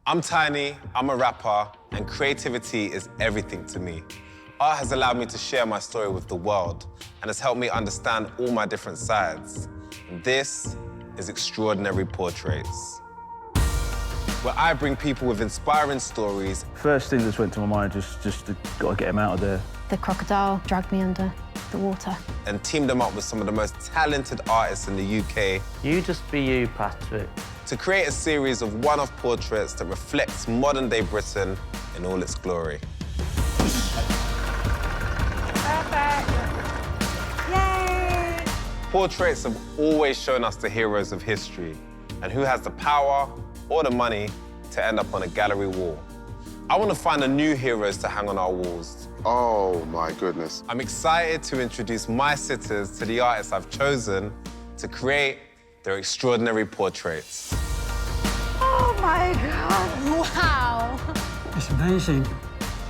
I'm Tiny, I'm a rapper, and creativity is everything to me. Art has allowed me to share my story with the world and has helped me understand all my different sides. And this is Extraordinary Portraits, where I bring people with inspiring stories. First thing that went to my mind just got to get him out of there. The crocodile dragged me under the water. And teamed them up with some of the most talented artists in the UK. You just be you, Patrick. To create a series of one-off portraits that reflects modern-day Britain in all its glory. Perfect. Yay! Portraits have always shown us the heroes of history and who has the power or the money to end up on a gallery wall. I want to find the new heroes to hang on our walls. Oh, my goodness. I'm excited to introduce my sitters to the artists I've chosen to create their extraordinary portraits. Oh my God! Wow! It's amazing.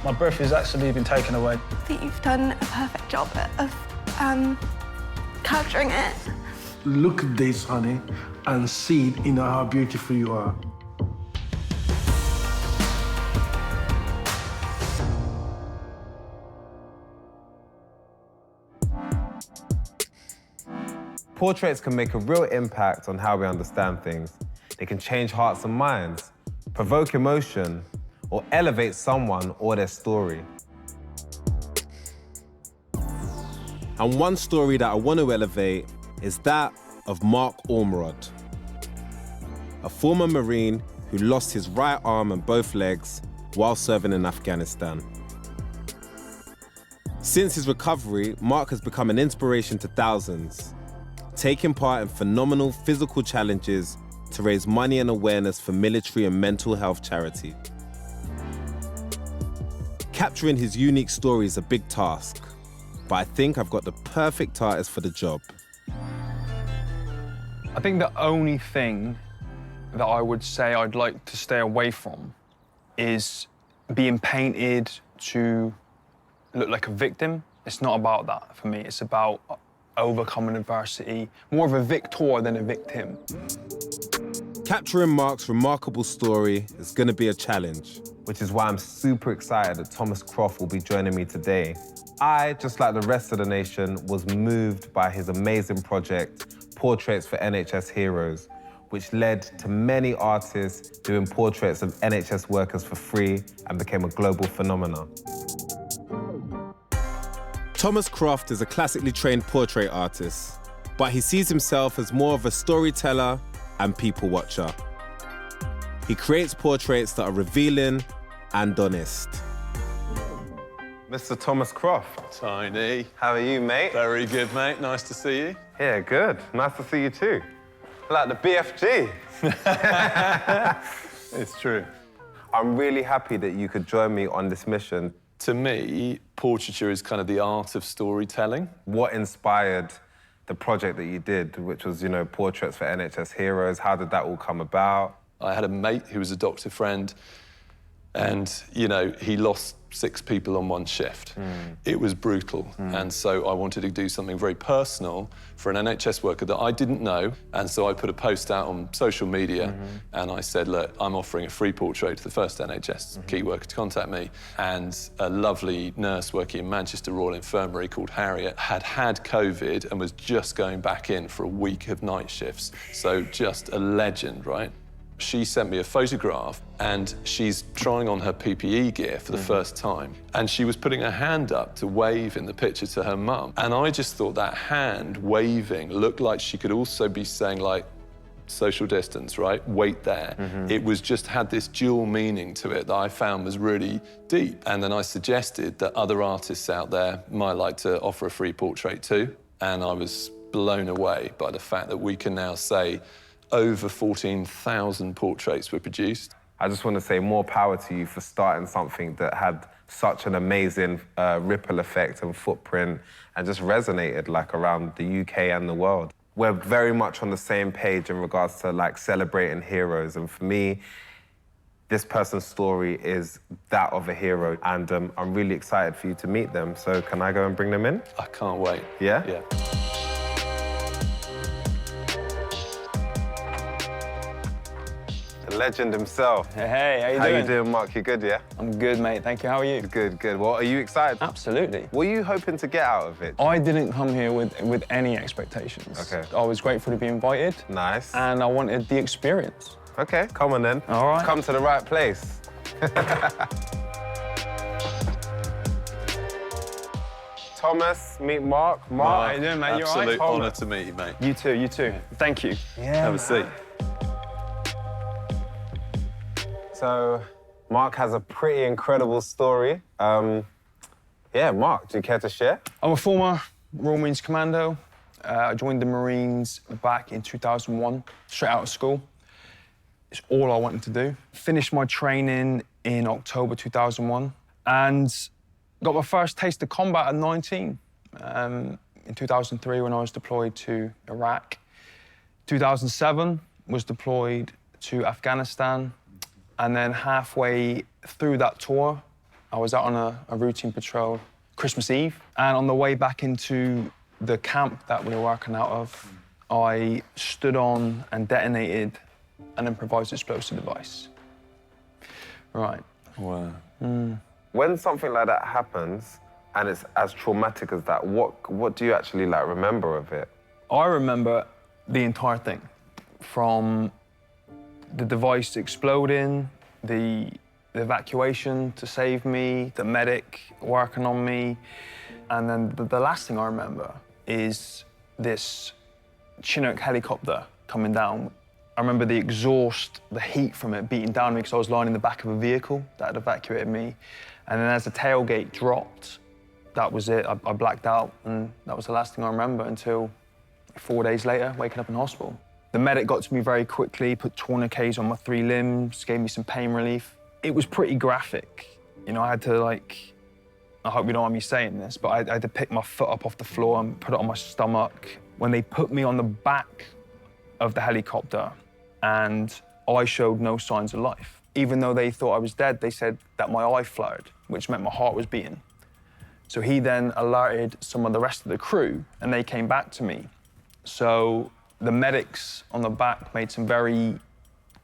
My breath has actually been taken away. I think you've done a perfect job of capturing it. Look at this, honey, and see, how beautiful you are. Portraits can make a real impact on how we understand things. They can change hearts and minds, provoke emotion, or elevate someone or their story. And one story that I want to elevate is that of Mark Ormrod, a former Marine who lost his right arm and both legs while serving in Afghanistan. Since his recovery, Mark has become an inspiration to thousands, taking part in phenomenal physical challenges to raise money and awareness for military and mental health charity. Capturing his unique story is a big task, but I think I've got the perfect artist for the job. I think the only thing that I would say I'd like to stay away from is being painted to look like a victim. It's not about that for me. It's about overcoming adversity, more of a victor than a victim. Capturing Mark's remarkable story is going to be a challenge, which is why I'm super excited that Thomas Croft will be joining me today. I, just like the rest of the nation, was moved by his amazing project, Portraits for NHS Heroes, which led to many artists doing portraits of NHS workers for free and became a global phenomenon. Thomas Croft is a classically trained portrait artist, but he sees himself as more of a storyteller and people watcher. He creates portraits that are revealing and honest. Mr. Thomas Croft. Tiny. How are you, mate? Very good, mate. Nice to see you. Yeah, good. Nice to see you too. Like the BFG. It's true. I'm really happy that you could join me on this mission. To me, portraiture is kind of the art of storytelling. What inspired the project that you did, which was, Portraits for NHS Heroes? How did that all come about? I had a mate who was a doctor friend, and, he lost 6 people on one shift. It was brutal. And so I wanted to do something very personal for an NHS worker that I didn't know. And so I put a post out on social media and I said, look, I'm offering a free portrait to the first NHS key worker to contact me. And a lovely nurse working in Manchester Royal Infirmary called Harriet had COVID and was just going back in for a week of night shifts. So just a legend, right? She sent me a photograph and she's trying on her PPE gear for the first time. And she was putting her hand up to wave in the picture to her mum. And I just thought that hand waving looked like she could also be saying, like, social distance, right? Wait there. It was just had this dual meaning to it that I found was really deep. And then I suggested that other artists out there might like to offer a free portrait too. And I was blown away by the fact that we can now say over 14,000 portraits were produced. I just want to say more power to you for starting something that had such an amazing ripple effect and footprint and just resonated around the UK and the world. We're very much on the same page in regards to celebrating heroes. And for me, this person's story is that of a hero. And I'm really excited for you to meet them. So can I go and bring them in? I can't wait. Yeah? Yeah. Legend himself. Hey, how you How doing? you doing, Mark? You good, yeah? I'm good, mate. Thank you. How are you? Good, good. Well, are you excited? Absolutely. What are you hoping to get out of it? I didn't come here with any expectations. Okay. I was grateful to be invited. Nice. And I wanted the experience. Okay, come on then. All right. Come to the right place. Thomas, meet Mark. Mark. How you doing, mate? You all right? Absolute honour to meet you, mate. You too, you too. Thank you. Yeah. Have a seat. So, Mark has a pretty incredible story. Yeah, Mark, do you care to share? I'm a former Royal Marines commando. I joined the Marines back in 2001, straight out of school. It's all I wanted to do. Finished my training in October 2001 and got my first taste of combat at 19. In 2003 when I was deployed to Iraq. 2007 was deployed to Afghanistan. And then halfway through that tour, I was out on a routine patrol Christmas Eve. And on the way back into the camp that we were working out of, I stood on and detonated an improvised explosive device. Right. Wow. When something like that happens, and it's as traumatic as that, what do you actually like remember of it? I remember the entire thing, from the device exploding, the evacuation to save me, the medic working on me, and then the last thing I remember is this Chinook helicopter coming down. I remember the exhaust, the heat from it beating down on me because I was lying in the back of a vehicle that had evacuated me. And then as the tailgate dropped, that was it. I blacked out, and that was the last thing I remember until 4 days later, waking up in hospital. The medic got to me very quickly, put tourniquets on my 3 limbs, gave me some pain relief. It was pretty graphic. You know, I had to, like, I hope you don't mind me saying this, but I had to pick my foot up off the floor and put it on my stomach. When they put me on the back of the helicopter and I showed no signs of life, even though they thought I was dead, they said that my eye flared, which meant my heart was beating. So he then alerted some of the rest of the crew, and they came back to me. So the medics on the back made some very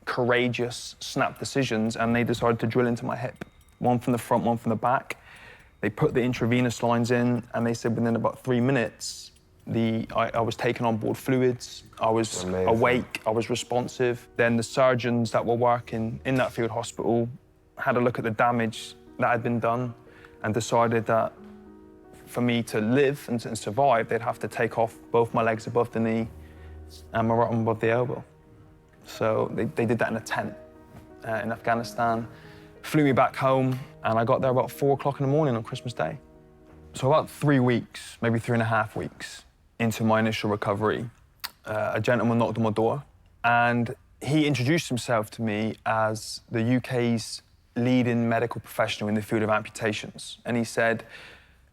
courageous, snap decisions, and they decided to drill into my hip. One from the front, one from the back. They put the intravenous lines in, and they said within about 3 minutes, I was taking on board fluids, I was awake, I was responsive. Then the surgeons that were working in that field hospital had a look at the damage that had been done and decided that for me to live and survive, they'd have to take off both my legs above the knee and my right arm above the elbow. So they did that in a tent in Afghanistan, flew me back home, and I got there about 4 o'clock in the morning on Christmas Day. So about 3 weeks, maybe 3.5 weeks into my initial recovery, a gentleman knocked on my door, and he introduced himself to me as the UK's leading medical professional in the field of amputations. And he said,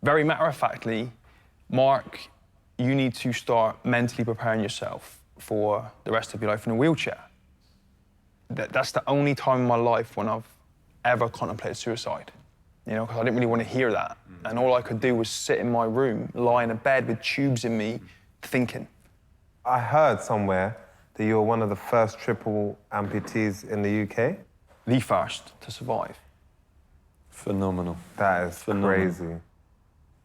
very matter-of-factly, Mark, you need to start mentally preparing yourself for the rest of your life in a wheelchair. That's the only time in my life when I've ever contemplated suicide, you know, because I didn't really want to hear that. And all I could do was sit in my room, lie in a bed with tubes in me, thinking. I heard somewhere that you were one of the first triple amputees in the UK. The first to survive. Phenomenal. That is crazy.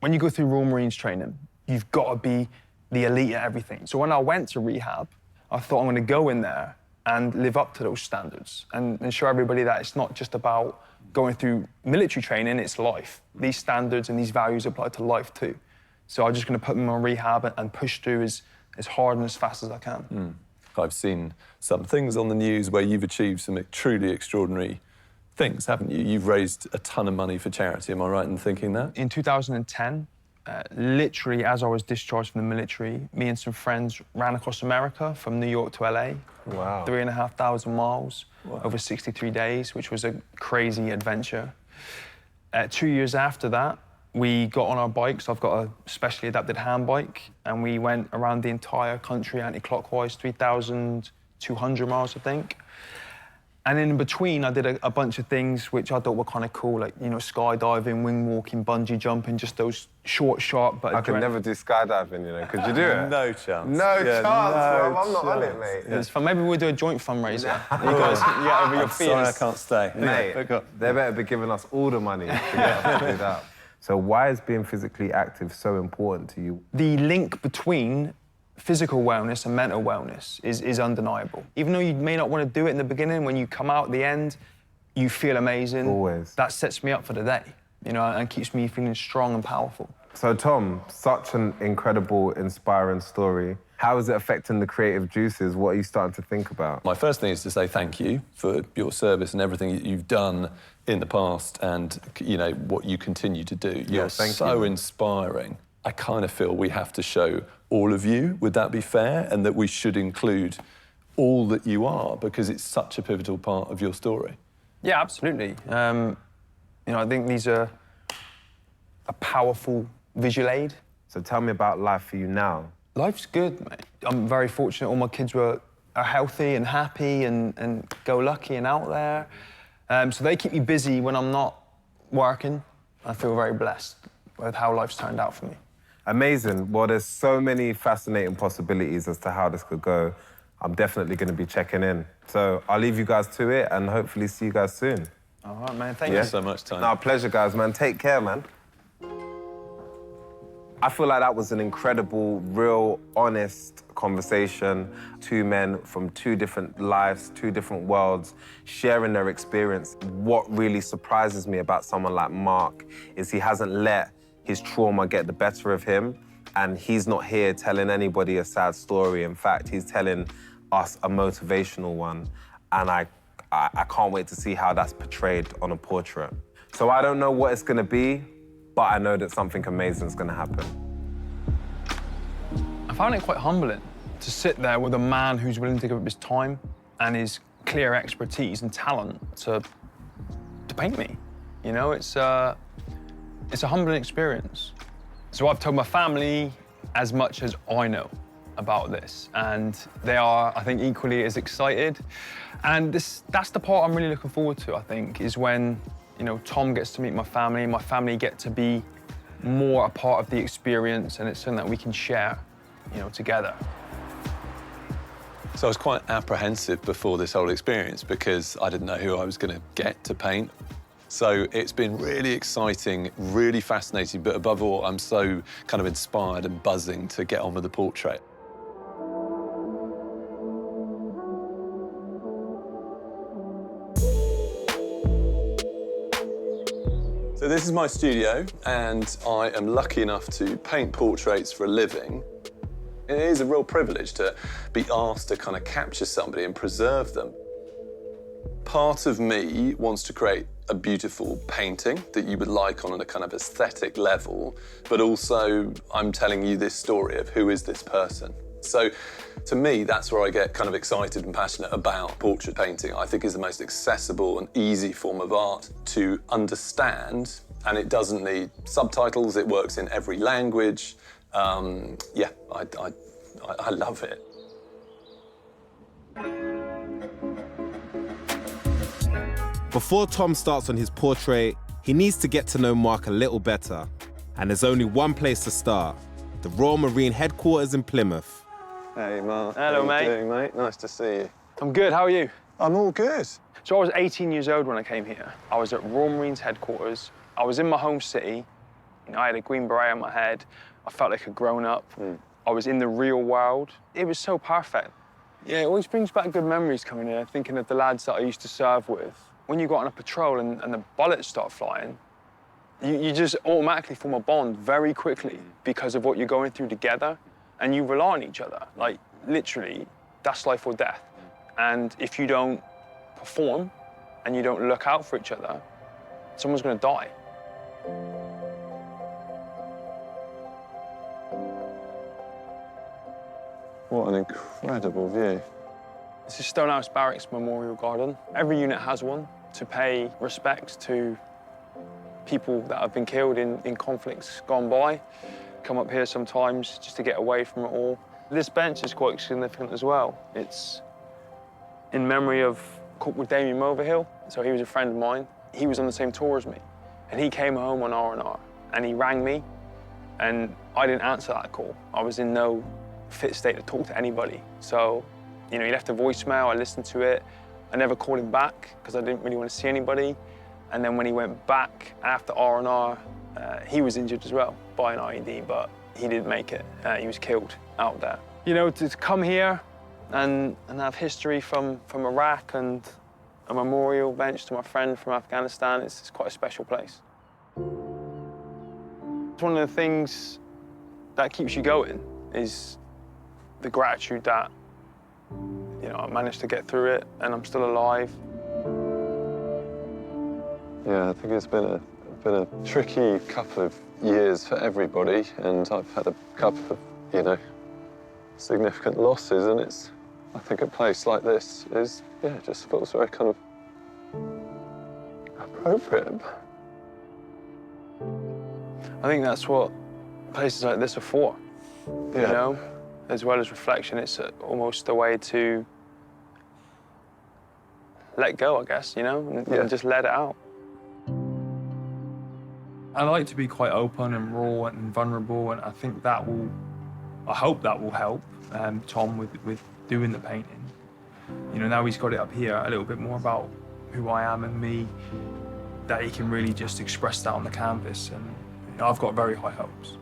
When you go through Royal Marines training, you've got to be the elite at everything. So when I went to rehab, I thought I'm going to go in there and live up to those standards and show everybody that it's not just about going through military training, it's life. These standards and these values apply to life too. So I'm just going to put them on rehab and push through as hard and as fast as I can. I've seen some things on the news where you've achieved some truly extraordinary things, haven't you? You've raised a ton of money for charity, am I right in thinking that? In 2010, literally as I was discharged from the military, me and some friends ran across America from New York to LA. Wow. 3,500 miles Wow. over 63 days, which was a crazy adventure. 2 years after that, we got on our bikes. I've got a specially adapted hand bike, and we went around the entire country anti-clockwise, 3,200 miles, I think. And in between, I did a bunch of things which I thought were kind of cool, like, you know, skydiving, wing walking, bungee jumping, just those short, sharp, but... I could never do skydiving, you know. Could you do it? No chance. No chance, bro. I'm not on chance. it, mate. It's fun. Maybe we'll do a joint fundraiser. You guys can get over your fears. Sorry, I can't stay. Mate, they better be giving us all the money to get us to do that. So why is being physically active so important to you? The link between physical wellness and mental wellness is undeniable. Even though you may not want to do it in the beginning, when you come out at the end, you feel amazing. Always. That sets me up for the day, you know, and keeps me feeling strong and powerful. So, Tom, such an incredible, inspiring story. How is it affecting the creative juices? What are you starting to think about? My first thing is to say thank you for your service and everything that you've done in the past and, you know, what you continue to do. You're so inspiring. I kind of feel we have to show all of you, would that be fair? And that we should include all that you are, because it's such a pivotal part of your story. Yeah, absolutely. You know, I think these are a powerful visual aid. So tell me about life for you now. Life's good, mate. I'm very fortunate all my kids are healthy and happy and go lucky and out there. So they keep me busy when I'm not working. I feel very blessed with how life's turned out for me. Amazing. Well, there's so many fascinating possibilities as to how this could go. I'm definitely going to be checking in. So I'll leave you guys to it and hopefully see you guys soon. All right, man. Thank you you so much, Tony. No, pleasure, guys, man. Take care, man. I feel like that was an incredible, real, honest conversation. Two men from two different lives, two different worlds, sharing their experience. What really surprises me about someone like Mark is he hasn't let his trauma get the better of him, and he's not here telling anybody a sad story. In fact, he's telling us a motivational one, and I can't wait to see how that's portrayed on a portrait. So I don't know what it's gonna be, but I know that something amazing is gonna happen. I found it quite humbling to sit there with a man who's willing to give up his time and his clear expertise and talent to paint me. You know, it's a humbling experience. So I've told my family as much as I know about this, and they are, I think, equally as excited. And that's the part I'm really looking forward to, I think, is when, you know, Tom gets to meet my family get to be more a part of the experience, and it's something that we can share, you know, together. So I was quite apprehensive before this whole experience because I didn't know who I was going to get to paint. So it's been really exciting, really fascinating, but above all, I'm so kind of inspired and buzzing to get on with the portrait. So this is my studio, and I am lucky enough to paint portraits for a living. It is a real privilege to be asked to kind of capture somebody and preserve them. Part of me wants to create a beautiful painting that you would like on a kind of aesthetic level, but also I'm telling you this story of who is this person. So to me, that's where I get kind of excited and passionate about portrait painting. I think is the most accessible and easy form of art to understand, and it doesn't need subtitles. It works in every language. Yeah, I love it. Before Tom starts on his portrait, he needs to get to know Mark a little better. And there's only one place to start, the Royal Marine Headquarters in Plymouth. Hey, Mark. Hello, mate. How you doing, mate? Nice to see you. I'm good, how are you? I'm all good. So I was 18 years old when I came here. I was at Royal Marines headquarters. I was in my home city. You know, I had a green beret on my head. I felt like a grown-up. I was in the real world. It was so perfect. Yeah, it always brings back good memories coming here, thinking of the lads that I used to serve with. When you got on a patrol and the bullets start flying, you just automatically form a bond very quickly because of what you're going through together, and you rely on each other. Like, literally, that's life or death. And if you don't perform and you don't look out for each other, someone's gonna die. What an incredible view. This is Stonehouse Barracks Memorial Garden. Every unit has one to pay respects to people that have been killed in conflicts gone by. Come up here sometimes just to get away from it all. This bench is quite significant as well. It's in memory of called with Damien Mulvihill, so he was a friend of mine. He was on the same tour as me, and he came home on R&R, and he rang me, and I didn't answer that call. I was in no fit state to talk to anybody. So, you know, he left a voicemail, I listened to it. I never called him back because I didn't really want to see anybody. And then when he went back after R&R, he was injured as well by an IED, but he didn't make it. He was killed out there. You know, to come here and have history from Iraq and a memorial bench to my friend from Afghanistan, it's quite a special place. It's one of the things that keeps you going is the gratitude that, you know, I managed to get through it and I'm still alive. Yeah, I think it's been a tricky couple of years for everybody, and I've had a couple of, you know, significant losses, and it's, I think a place like this is, yeah, it just feels very kind of appropriate. I think that's what places like this are for, you know? As well as reflection, it's almost a way to let go, I guess, you know, and just let it out. I like to be quite open and raw and vulnerable, and I think that will, I hope that will help Tom with doing the painting. You know, now he's got it up here a little bit more about who I am and me, that he can really just express that on the canvas, and you know, I've got very high hopes.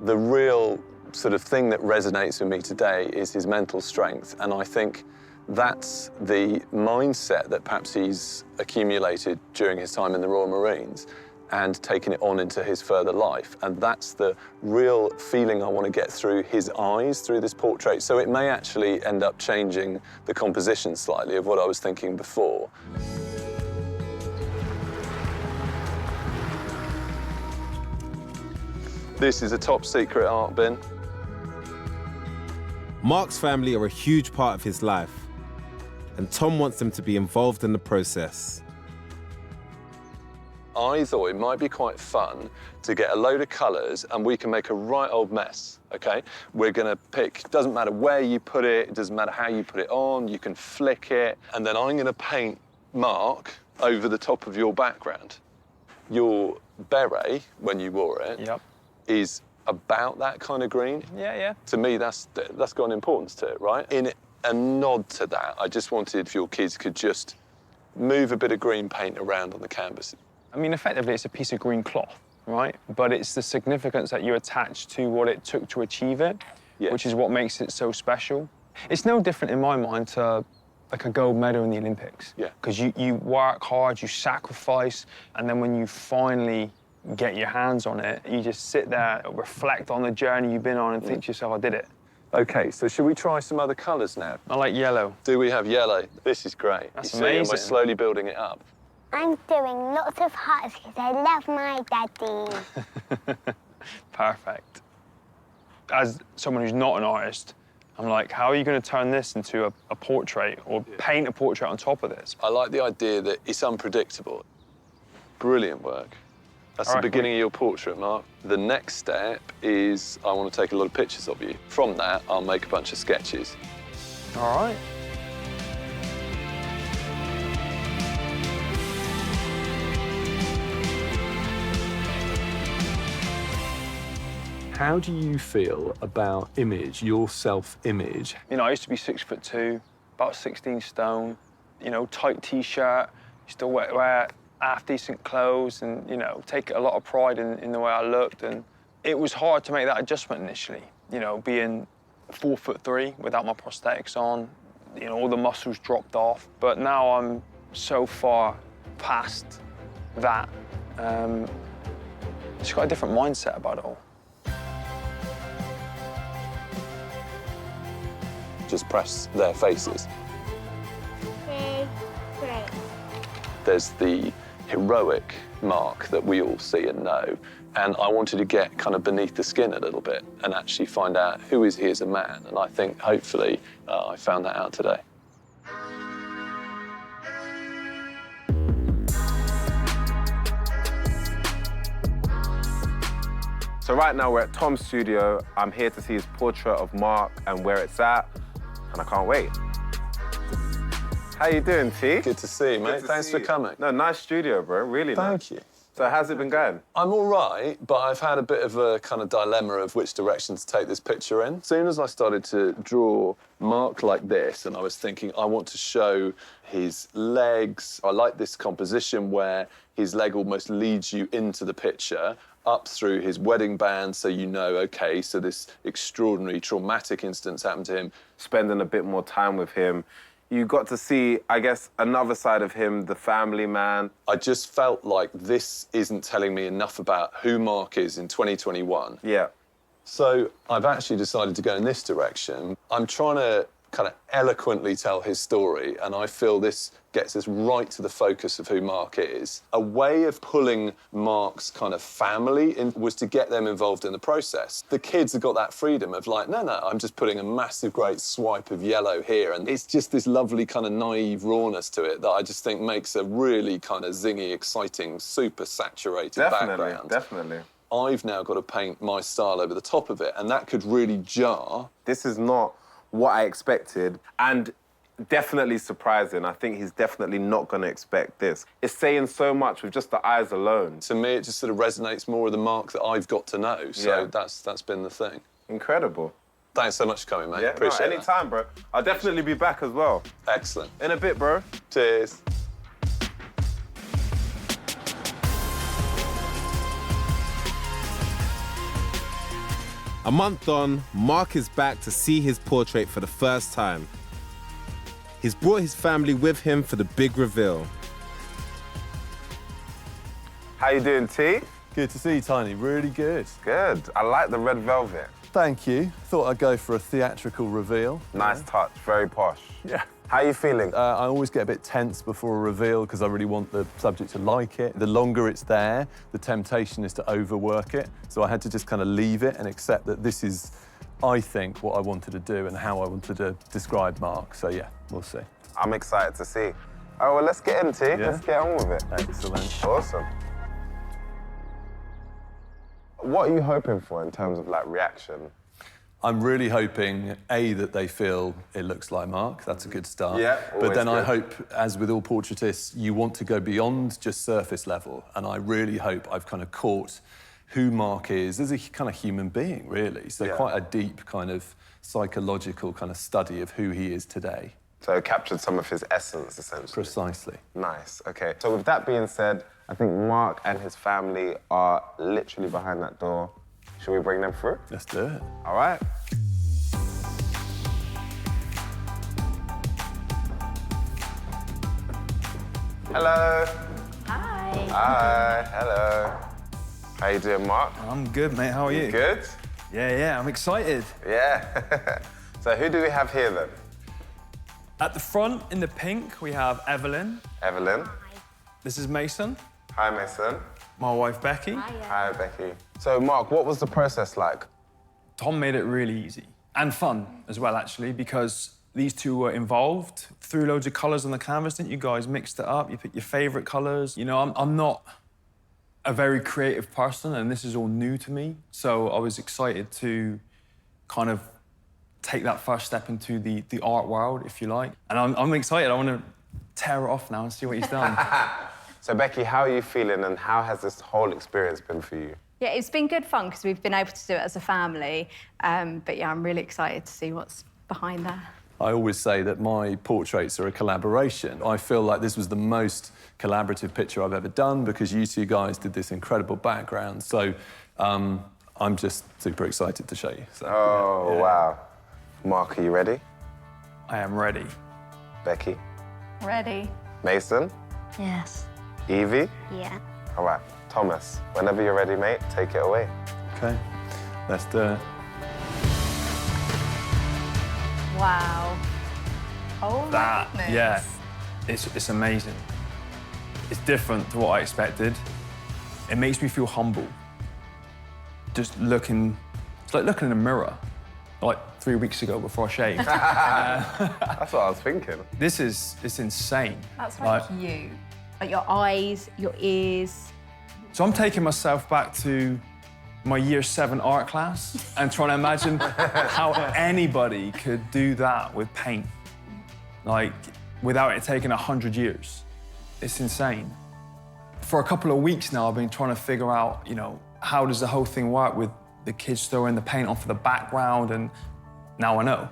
The real sort of thing that resonates with me today is his mental strength, and I think that's the mindset that perhaps he's accumulated during his time in the Royal Marines and taken it on into his further life. And that's the real feeling I want to get through his eyes, through this portrait. So it may actually end up changing the composition slightly of what I was thinking before. This is a top secret art bin. Mark's family are a huge part of his life, and Tom wants them to be involved in the process. I thought it might be quite fun to get a load of colours and we can make a right old mess, okay? We're gonna pick, doesn't matter where you put it, it doesn't matter how you put it on, you can flick it, and then I'm gonna paint Mark over the top of your background. Your beret, when you wore it, is about that kind of green. Yeah. To me, that's got an importance to it, right? In a nod to that, I just wanted if your kids could just move a bit of green paint around on the canvas. I mean, effectively, it's a piece of green cloth, right? But it's the significance that you attach to what it took to achieve it, which is what makes it so special. It's no different in my mind to like a gold medal in the Olympics. Yeah. Because you work hard, you sacrifice, and then when you finally get your hands on it, you just sit there, reflect on the journey you've been on and think to yourself, I did it. Okay, so should we try some other colours now? I like yellow. Do we have yellow? This is great. That's you see, amazing. we're slowly building it up. I'm doing lots of hearts because I love my daddy. Perfect. As someone who's not an artist, I'm like, how are you going to turn this into a portrait or paint a portrait on top of this? I like the idea that it's unpredictable. Brilliant work. That's the beginning of your portrait, Mark. The next step is I want to take a lot of pictures of you. From that, I'll make a bunch of sketches. All right. How do you feel about image, your self-image? You know, I used to be 6'2", about 16 stone, you know, tight T-shirt, used to wear half-decent clothes and, you know, take a lot of pride in the way I looked. And it was hard to make that adjustment initially, you know, being 4'3" without my prosthetics on, you know, all the muscles dropped off. But now I'm so far past that. Just got a different mindset about it all. Just press their faces. Okay, great. There's the heroic Mark that we all see and know, and I wanted to get kind of beneath the skin a little bit and actually find out who is he as a man, and I think, hopefully, I found that out today. So right now we're at Tom's studio. I'm here to see his portrait of Mark and where it's at, and I can't wait. How you doing, T? Good to see you, mate. Thanks for coming. No, nice studio, bro. Really nice. Thank you. So how's it been going? I'm all right, but I've had a bit of a kind of dilemma of which direction to take this picture in. As soon as I started to draw Mark like this, and I was thinking, I want to show his legs. I like this composition where his leg almost leads you into the picture, up through his wedding band, so you know, OK, so this extraordinary traumatic incident's happened to him. Spending a bit more time with him, you got to see, I guess, another side of him, the family man. I just felt like this isn't telling me enough about who Mark is in 2021. Yeah. So I've actually decided to go in this direction. I'm trying to kind of eloquently tell his story, and I feel this gets us right to the focus of who Mark is. A way of pulling Mark's kind of family in was to get them involved in the process. The kids have got that freedom of like, no, I'm just putting a massive, great swipe of yellow here, and it's just this lovely kind of naive rawness to it that I just think makes a really kind of zingy, exciting, super saturated background. Definitely. I've now got to paint my style over the top of it, and that could really jar. This is not what I expected, and definitely surprising. I think he's definitely not going to expect this. It's saying so much with just the eyes alone. To me, it just sort of resonates more with the Mark that I've got to know, so that's been the thing. Incredible. Thanks so much for coming, mate. Yeah, Appreciate it. Anytime, bro. I'll definitely be back as well. Excellent. In a bit, bro. Cheers. A month on, Mark is back to see his portrait for the first time. He's brought his family with him for the big reveal. How you doing, T? Good to see you, Tiny. Really good. Good. I like the red velvet. Thank you. Thought I'd go for a theatrical reveal. Nice touch. Very posh. Yeah. How are you feeling? I always get a bit tense before a reveal because I really want the subject to like it. The longer it's there, the temptation is to overwork it. So I had to just kind of leave it and accept that this is, I think, what I wanted to do and how I wanted to describe Mark. So yeah, we'll see. I'm excited to see. Oh, well, let's get into it. Yeah? Let's get on with it. Excellent. Awesome. What are you hoping for in terms of, like, reaction? I'm really hoping, A, that they feel it looks like Mark. That's a good start. Yeah, but then good. I hope, as with all portraitists, you want to go beyond just surface level. And I really hope I've kind of caught who Mark is as a kind of human being, really. So quite a deep kind of psychological kind of study of who he is today. So captured some of his essence, essentially. Precisely. Nice, OK. So with that being said, I think Mark and his family are literally behind that door. Should we bring them through? Let's do it. All right. Hello. Hi. Hi, hello. How you doing, Mark? I'm good, mate. How are you? Good? Yeah, I'm excited. Yeah. So who do we have here, then? At the front, in the pink, we have Evelyn. Evelyn. This is Mason. Hi, Mason. My wife, Becky. Hi, Becky. So, Mark, what was the process like? Tom made it really easy and fun as well, actually, because these two were involved. Threw loads of colours on the canvas, didn't you guys? Mixed it up, you picked your favourite colours. You know, I'm not a very creative person, and this is all new to me, so I was excited to kind of take that first step into the art world, if you like. And I'm excited. I want to tear it off now and see what he's done. So, Becky, how are you feeling, and how has this whole experience been for you? Yeah, it's been good fun because we've been able to do it as a family. But yeah, I'm really excited to see what's behind there. I always say that my portraits are a collaboration. I feel like this was the most collaborative picture I've ever done because you two guys did this incredible background. So I'm just super excited to show you. So, oh, wow. Mark, are you ready? I am ready. Becky? Ready. Mason? Yes. Evie? Yeah. All right. Thomas, whenever you're ready, mate, take it away. OK, let's do it. Wow. Oh, my goodness. Yeah, it's amazing. It's different to what I expected. It makes me feel humble. Just looking, it's like looking in a mirror, like 3 weeks ago before I shaved. That's what I was thinking. It's insane. That's like you. Like your eyes, your ears. So I'm taking myself back to my year 7 art class and trying to imagine how anybody could do that with paint. Like, without it taking 100 years. It's insane. For a couple of weeks now, I've been trying to figure out, you know, how does the whole thing work with the kids throwing the paint on for the background, and now I know.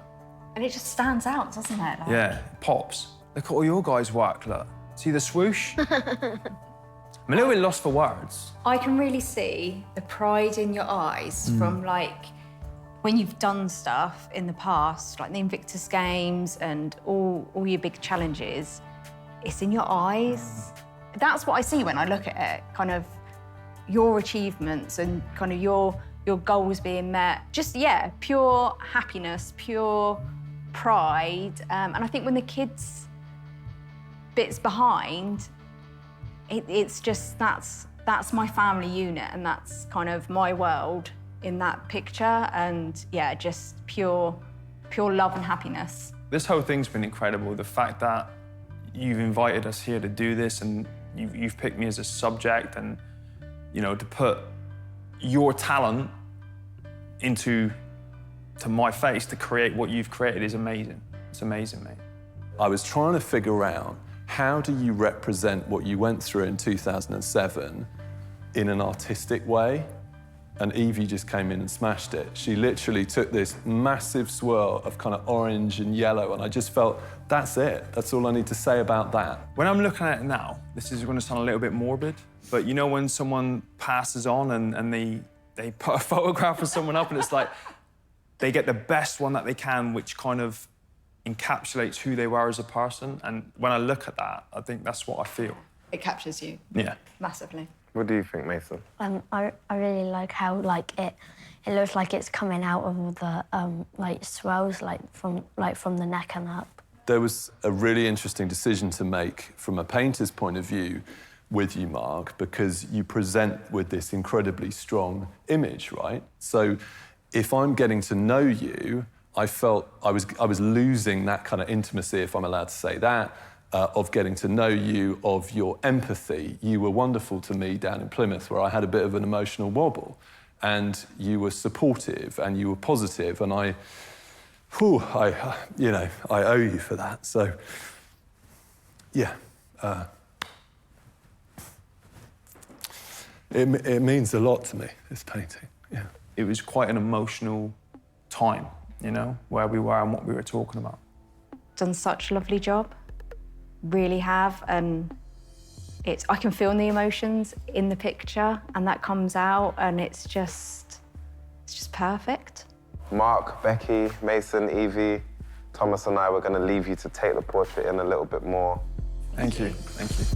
And it just stands out, doesn't it? Like... Yeah, it pops. Look at all your guys' work, look. See the swoosh? I'm a little bit lost for words. I can really see the pride in your eyes from, like, when you've done stuff in the past, like the Invictus Games and all your big challenges. It's in your eyes. That's what I see when I look at it, kind of your achievements and kind of your goals being met. Just, yeah, pure happiness, pure pride. And I think when the kids bits behind, it's just, that's my family unit, and that's kind of my world in that picture. And yeah, just pure love and happiness. This whole thing's been incredible. The fact that you've invited us here to do this, and you've picked me as a subject, and, you know, to put your talent into my face to create what you've created is amazing. It's amazing, mate. I was trying to figure out, how do you represent what you went through in 2007 in an artistic way? And Evie just came in and smashed it. She literally took this massive swirl of kind of orange and yellow, and I just felt, that's it. That's all I need to say about that. When I'm looking at it now, this is going to sound a little bit morbid, but you know when someone passes on and they put a photograph of someone up and it's like, they get the best one that they can, which kind of encapsulates who they were as a person. And when I look at that, I think that's what I feel. It captures you. Yeah. Massively. What do you think, Mason? I really like how it looks like it's coming out of all the like swells from the neck and up. There was a really interesting decision to make from a painter's point of view with you, Mark, because you present with this incredibly strong image, right? So if I'm getting to know you, I felt I was losing that kind of intimacy, if I'm allowed to say that, of getting to know you, of your empathy. You were wonderful to me down in Plymouth, where I had a bit of an emotional wobble, and you were supportive and you were positive, and I owe you for that. So, yeah, it means a lot to me, this painting. Yeah, it was quite an emotional time, you know, where we were and what we were talking about. Done such a lovely job. Really have, and I can feel the emotions in the picture, and that comes out, and it's just perfect. Mark, Becky, Mason, Evie, Thomas and I were going to leave you to take the portrait in a little bit more. Thank you. Thank you.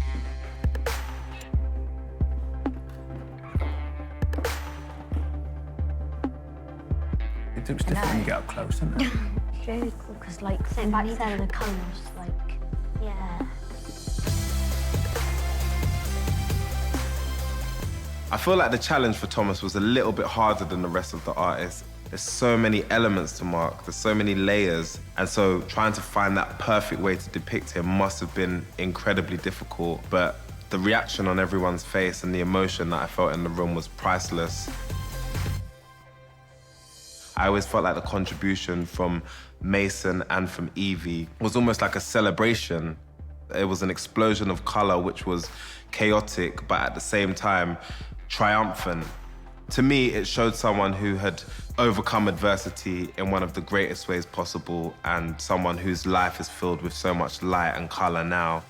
It looks different when you get up close, doesn't it? It's really cool, because back then the colours, yeah. I feel like the challenge for Thomas was a little bit harder than the rest of the artists. There's so many elements to Mark, there's so many layers, and so trying to find that perfect way to depict him must have been incredibly difficult, but the reaction on everyone's face and the emotion that I felt in the room was priceless. I always felt like the contribution from Mason and from Evie was almost like a celebration. It was an explosion of color which was chaotic, but at the same time, triumphant. To me, it showed someone who had overcome adversity in one of the greatest ways possible, and someone whose life is filled with so much light and color now.